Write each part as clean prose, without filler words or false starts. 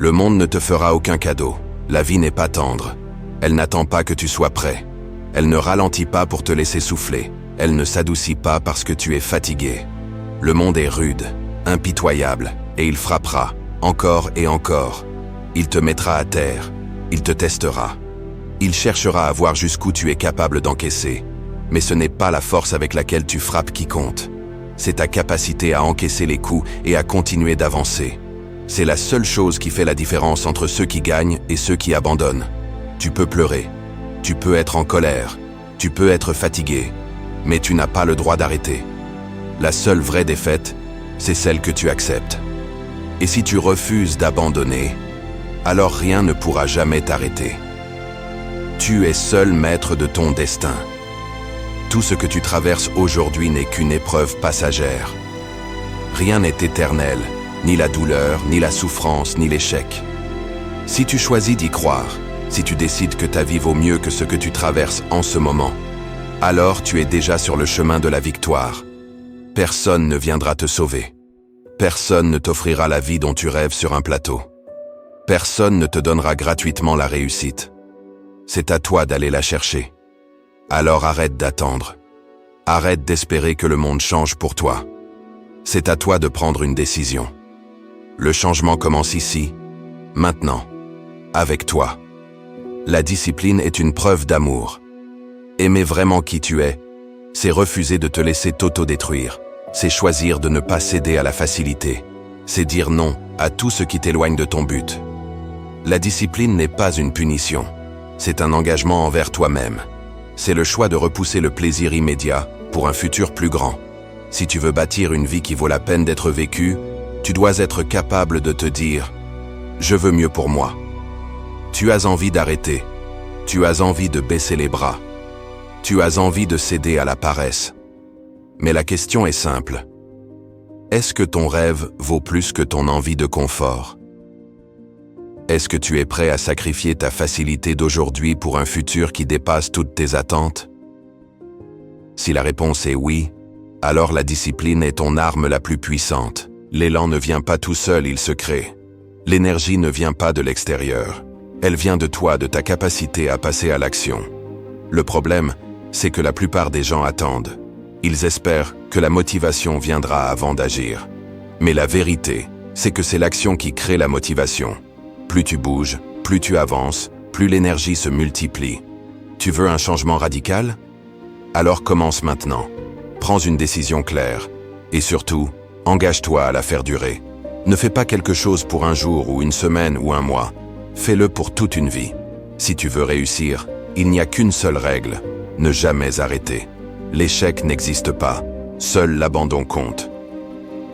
Le monde ne te fera aucun cadeau. La vie n'est pas tendre. Elle n'attend pas que tu sois prêt. Elle ne ralentit pas pour te laisser souffler. Elle ne s'adoucit pas parce que tu es fatigué. Le monde est rude, impitoyable, et il frappera, encore et encore. Il te mettra à terre. Il te testera. Il cherchera à voir jusqu'où tu es capable d'encaisser. Mais ce n'est pas la force avec laquelle tu frappes qui compte. C'est ta capacité à encaisser les coups et à continuer d'avancer. C'est la seule chose qui fait la différence entre ceux qui gagnent et ceux qui abandonnent. Tu peux pleurer, tu peux être en colère, tu peux être fatigué, mais tu n'as pas le droit d'arrêter. La seule vraie défaite, c'est celle que tu acceptes. Et si tu refuses d'abandonner, alors rien ne pourra jamais t'arrêter. Tu es seul maître de ton destin. Tout ce que tu traverses aujourd'hui n'est qu'une épreuve passagère. Rien n'est éternel, ni la douleur, ni la souffrance, ni l'échec. Si tu choisis d'y croire, si tu décides que ta vie vaut mieux que ce que tu traverses en ce moment, alors tu es déjà sur le chemin de la victoire. Personne ne viendra te sauver. Personne ne t'offrira la vie dont tu rêves sur un plateau. Personne ne te donnera gratuitement la réussite. C'est à toi d'aller la chercher. Alors arrête d'attendre. Arrête d'espérer que le monde change pour toi. C'est à toi de prendre une décision. Le changement commence ici, maintenant, avec toi. La discipline est une preuve d'amour. Aimer vraiment qui tu es, c'est refuser de te laisser t'auto-détruire. C'est choisir de ne pas céder à la facilité. C'est dire non à tout ce qui t'éloigne de ton but. La discipline n'est pas une punition. C'est un engagement envers toi-même. C'est le choix de repousser le plaisir immédiat pour un futur plus grand. Si tu veux bâtir une vie qui vaut la peine d'être vécue, tu dois être capable de te dire « Je veux mieux pour moi ». Tu as envie d'arrêter. Tu as envie de baisser les bras. Tu as envie de céder à la paresse. Mais la question est simple. Est-ce que ton rêve vaut plus que ton envie de confort? Est-ce que tu es prêt à sacrifier ta facilité d'aujourd'hui pour un futur qui dépasse toutes tes attentes? Si la réponse est oui, alors la discipline est ton arme la plus puissante. L'élan ne vient pas tout seul, il se crée. L'énergie ne vient pas de l'extérieur. Elle vient de toi, de ta capacité à passer à l'action. Le problème, c'est que la plupart des gens attendent. Ils espèrent que la motivation viendra avant d'agir. Mais la vérité, c'est que c'est l'action qui crée la motivation. Plus tu bouges, plus tu avances, plus l'énergie se multiplie. Tu veux un changement radical? Alors commence maintenant. Prends une décision claire. Et surtout, engage-toi à la faire durer. Ne fais pas quelque chose pour un jour ou une semaine ou un mois. Fais-le pour toute une vie. Si tu veux réussir, il n'y a qu'une seule règle. Ne jamais arrêter. L'échec n'existe pas. Seul l'abandon compte.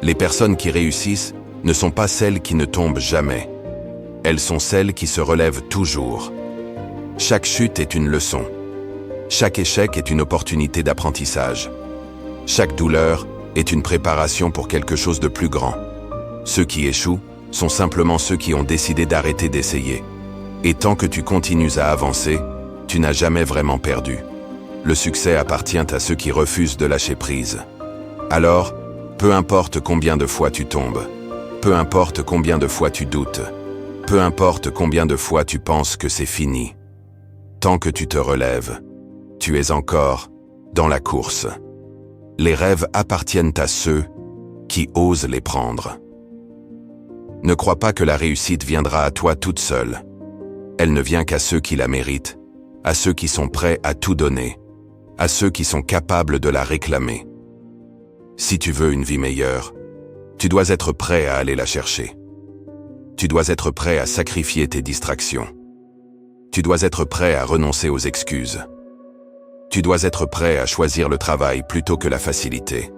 Les personnes qui réussissent ne sont pas celles qui ne tombent jamais. Elles sont celles qui se relèvent toujours. Chaque chute est une leçon. Chaque échec est une opportunité d'apprentissage. Chaque douleur est une préparation pour quelque chose de plus grand. Ceux qui échouent sont simplement ceux qui ont décidé d'arrêter d'essayer. Et tant que tu continues à avancer, tu n'as jamais vraiment perdu. Le succès appartient à ceux qui refusent de lâcher prise. Alors, peu importe combien de fois tu tombes, peu importe combien de fois tu doutes, peu importe combien de fois tu penses que c'est fini, tant que tu te relèves, tu es encore dans la course. Les rêves appartiennent à ceux qui osent les prendre. Ne crois pas que la réussite viendra à toi toute seule. Elle ne vient qu'à ceux qui la méritent, à ceux qui sont prêts à tout donner, à ceux qui sont capables de la réclamer. Si tu veux une vie meilleure, tu dois être prêt à aller la chercher. Tu dois être prêt à sacrifier tes distractions. Tu dois être prêt à renoncer aux excuses. Tu dois être prêt à choisir le travail plutôt que la facilité.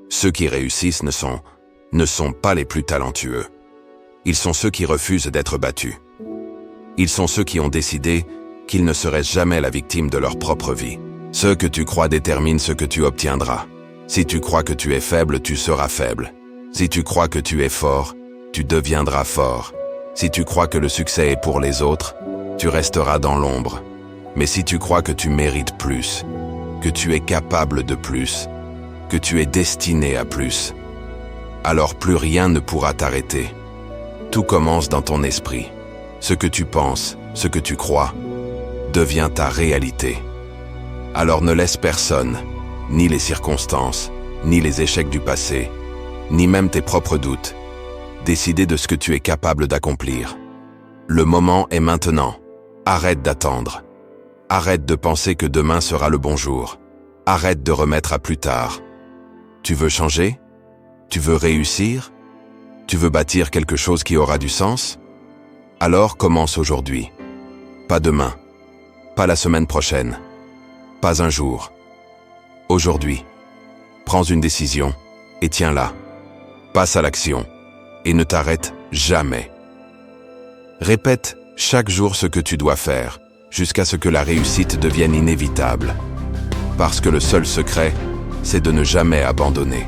Ceux qui réussissent ne sont pas les plus talentueux. Ils sont ceux qui refusent d'être battus. Ils sont ceux qui ont décidé qu'ils ne seraient jamais la victime de leur propre vie. Ce que tu crois détermine ce que tu obtiendras. Si tu crois que tu es faible, tu seras faible. Si tu crois que tu es fort, tu deviendras fort. Si tu crois que le succès est pour les autres, tu resteras dans l'ombre. Mais si tu crois que tu mérites plus, que tu es capable de plus, que tu es destiné à plus, alors plus rien ne pourra t'arrêter. Tout commence dans ton esprit. Ce que tu penses, ce que tu crois, devient ta réalité. Alors ne laisse personne, ni les circonstances, ni les échecs du passé, ni même tes propres doutes, décider de ce que tu es capable d'accomplir. Le moment est maintenant. Arrête d'attendre. Arrête de penser que demain sera le bon jour. Arrête de remettre à plus tard. Tu veux changer? Tu veux réussir? Tu veux bâtir quelque chose qui aura du sens? Alors commence aujourd'hui. Pas demain. Pas la semaine prochaine. Pas un jour. Aujourd'hui. Prends une décision et tiens-la. Passe à l'action et ne t'arrête jamais. Répète chaque jour ce que tu dois faire jusqu'à ce que la réussite devienne inévitable. Parce que le seul secret, c'est de ne jamais abandonner.